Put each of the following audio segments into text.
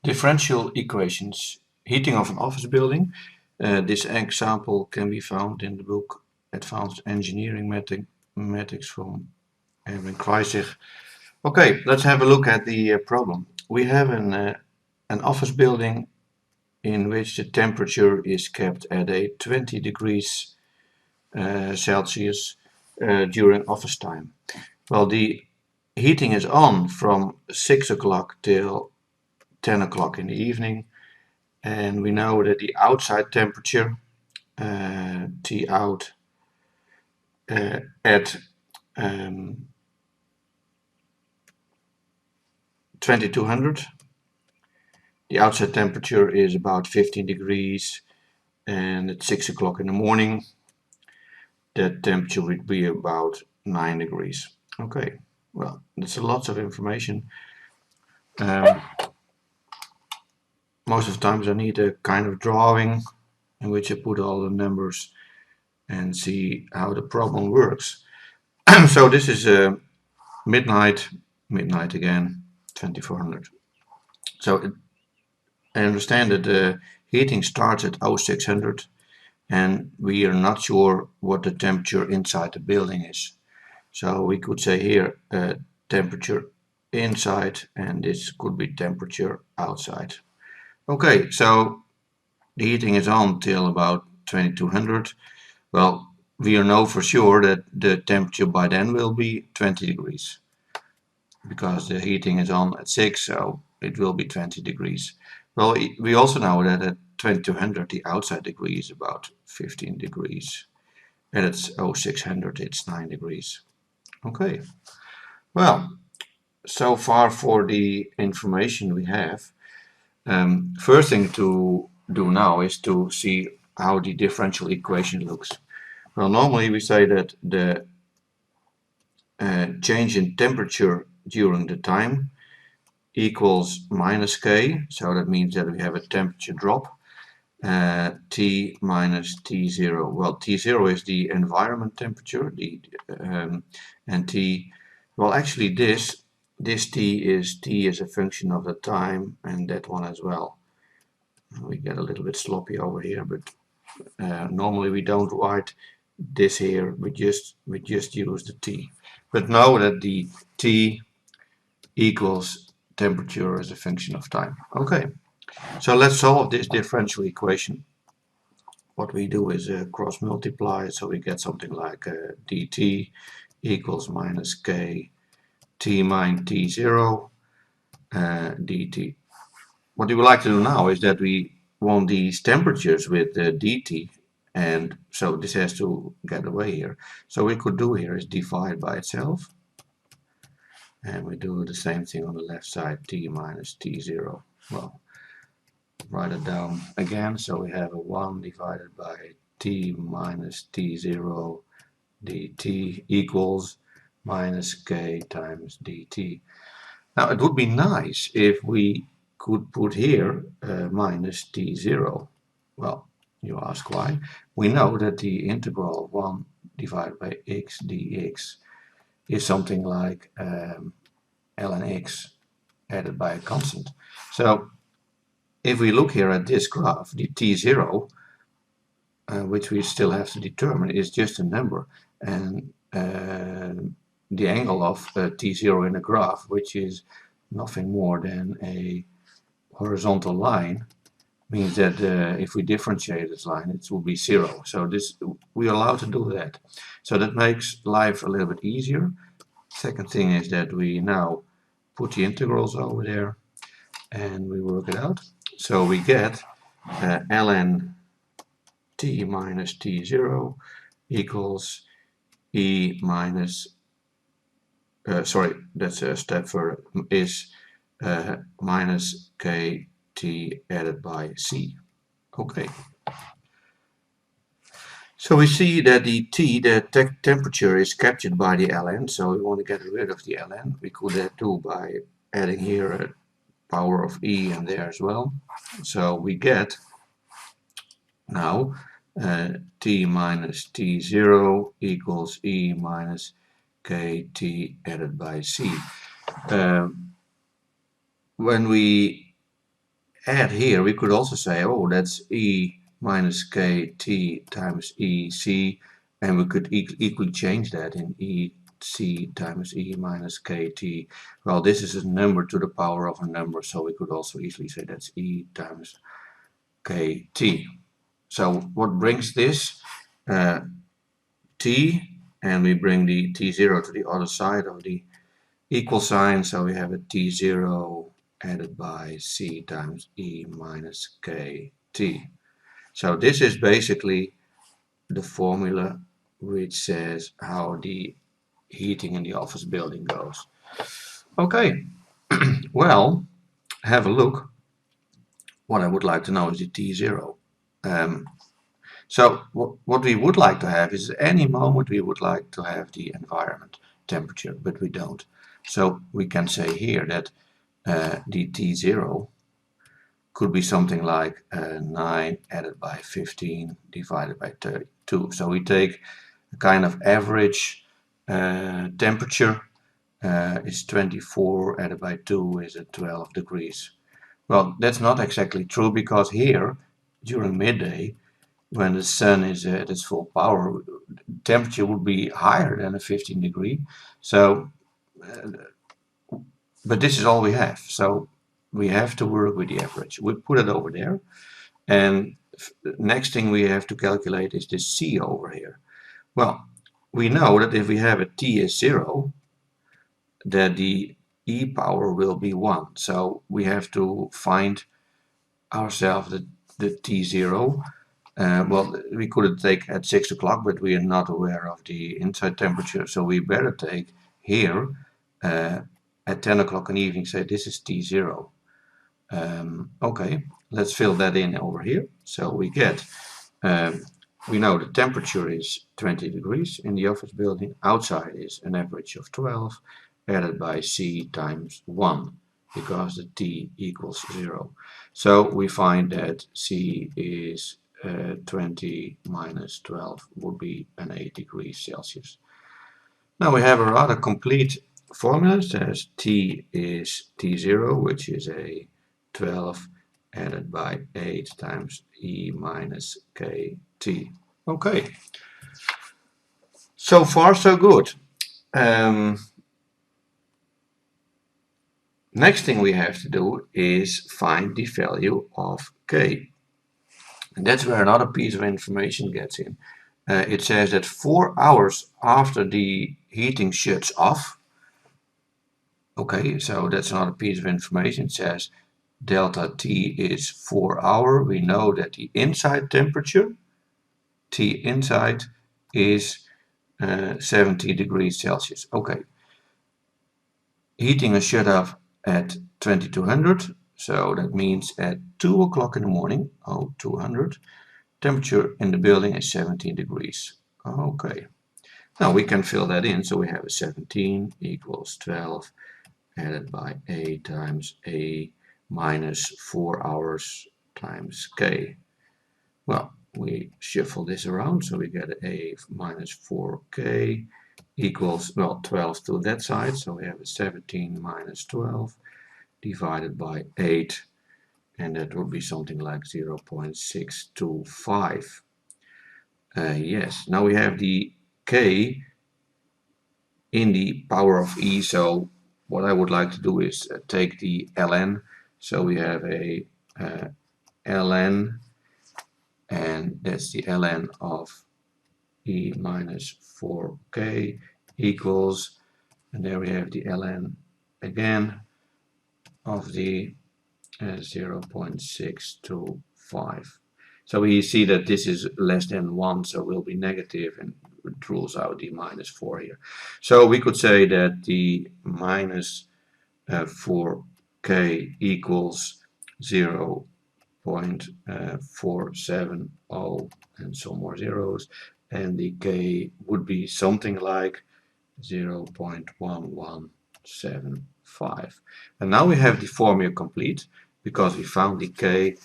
Differential equations, heating of an office building. This example can be found in the book Advanced Engineering Mathematics from Erwin Kreutzig. Okay, let's have a look at the problem. We have an office building in which the temperature is kept at a 20 degrees Celsius during office time. Well, the heating is on from 6 o'clock till 10 o'clock in the evening, and we know that the outside temperature, T out, at 2200, the outside temperature is about 15 degrees, and at 6 o'clock in the morning that temperature would be about 9 degrees. Okay, well, that's a lot of information. Most of the times I need a kind of drawing in which I put all the numbers and see how the problem works. So this is midnight again, 2400. So I understand that the heating starts at 0600 and we are not sure what the temperature inside the building is. So we could say here temperature inside, and this could be temperature outside. Okay, so the heating is on till about 2200. Well, we know for sure that the temperature by then will be 20 degrees because the heating is on at 6, so it will be 20 degrees. Well, we also know that at 2200 the outside degree is about 15 degrees, and at 0600 it's 9 degrees. Okay, well, so far for the information we have. First thing to do now is to see how the differential equation looks. Well, normally we say that the change in temperature during the time equals minus K, so that means that we have a temperature drop, T minus T0. Well, T0 is the environment temperature, and T, well, actually this T is a function of the time, and that one as well. We get a little bit sloppy over here, but normally we don't write this here, we just use the T. But know that the T equals temperature as a function of time. Okay, so let's solve this differential equation. What we do is cross multiply, so we get something like dt equals minus k t minus t0 dt. What we would like to do now is that we want these temperatures with dt, and so this has to get away here. So we could do here is divide by itself, and we do the same thing on the left side, t minus t0. Well, write it down again, so we have a 1 divided by t minus t0 dt equals minus k times dt. Now it would be nice if we could put here minus t0. Well, you ask why. We know that the integral of 1 divided by x dx is something like ln x added by a constant. So if we look here at this graph, the t0, which we still have to determine, is just a number, and the angle of t0 in the graph, which is nothing more than a horizontal line, means that if we differentiate this line, it will be 0. So this, we are allowed to do that. So that makes life a little bit easier. Second thing is that we now put the integrals over there and we work it out. So we get ln t minus t0 equals e minus, sorry, that's a step further, is minus kt added by c. Okay. So we see that the T, the temperature, is captured by the ln, so we want to get rid of the ln. We could do by adding here a power of e in there as well. So we get now T minus T0 equals e minus kt added by c. When we add here, we could also say, oh, that's E minus KT times EC, and we could equally change that in EC times E minus KT. Well, this is a number to the power of a number, so we could also easily say that's E times KT. So what brings this? T, and we bring the T0 to the other side of the equal sign, so we have a T0 added by C times E minus KT. So this is basically the formula which says how the heating in the office building goes. Okay, well, have a look. What I would like to know is the T0. So what we would like to have is at any moment we would like to have the environment temperature, but we don't. So we can say here that the T0 could be something like 9 added by 15 divided by 32. So we take a kind of average temperature is 24 added by 2 is at 12 degrees. Well, that's not exactly true, because here during midday, when the sun is at its full power, temperature would be higher than a 15 degree. So, but this is all we have. So we have to work with the average. We put it over there. And next thing we have to calculate is this C over here. Well, we know that if we have a T is 0, that the E power will be 1. So we have to find ourselves the T0. Well, we could take at 6 o'clock, but we are not aware of the inside temperature, so we better take here at 10 o'clock in the evening, say this is T0. Okay, let's fill that in over here. So we get, we know the temperature is 20 degrees in the office building, outside is an average of 12, added by C times 1, because the T equals 0. So we find that C is 20 minus 12 would be an 8 degrees Celsius. Now we have a rather complete formula. It says T is T0, which is a 12 added by 8 times E minus KT. Okay, so far so good. Next thing we have to do is find the value of K. And that's where another piece of information gets in. It says that 4 hours after the heating shuts off, okay, so that's another piece of information. It says delta T is 4 hours. We know that the inside temperature, T inside, is 70 degrees Celsius. Okay, heating is shut off at 2200, so that means at 2 o'clock in the morning, 200, temperature in the building is 17 degrees. Okay, now we can fill that in, so we have a 17 equals 12 added by A times A minus 4 hours times K. Well, we shuffle this around, so we get A minus 4K equals, well, 12 to that side, so we have a 17 minus 12 divided by 8, and that would be something like 0.625. Yes, now we have the K in the power of E, so what I would like to do is take the ln, so we have a ln, and that's the ln of E minus 4K equals, and there we have the ln again of the 0.625. So we see that this is less than 1, so will be negative, and it rules out the minus 4 here. So we could say that the minus 4K equals 0.470 and some more zeros, and the K would be something like 0.1175. And now we have the formula complete, because we found the K,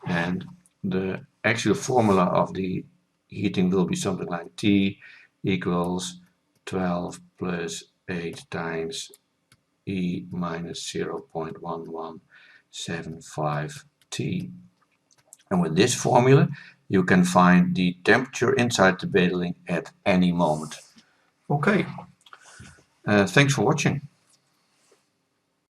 and the actual formula of the heating will be something like T equals 12 plus 8 times E minus 0.1175T. T. And with this formula, you can find the temperature inside the bedding at any moment. Okay, thanks for watching.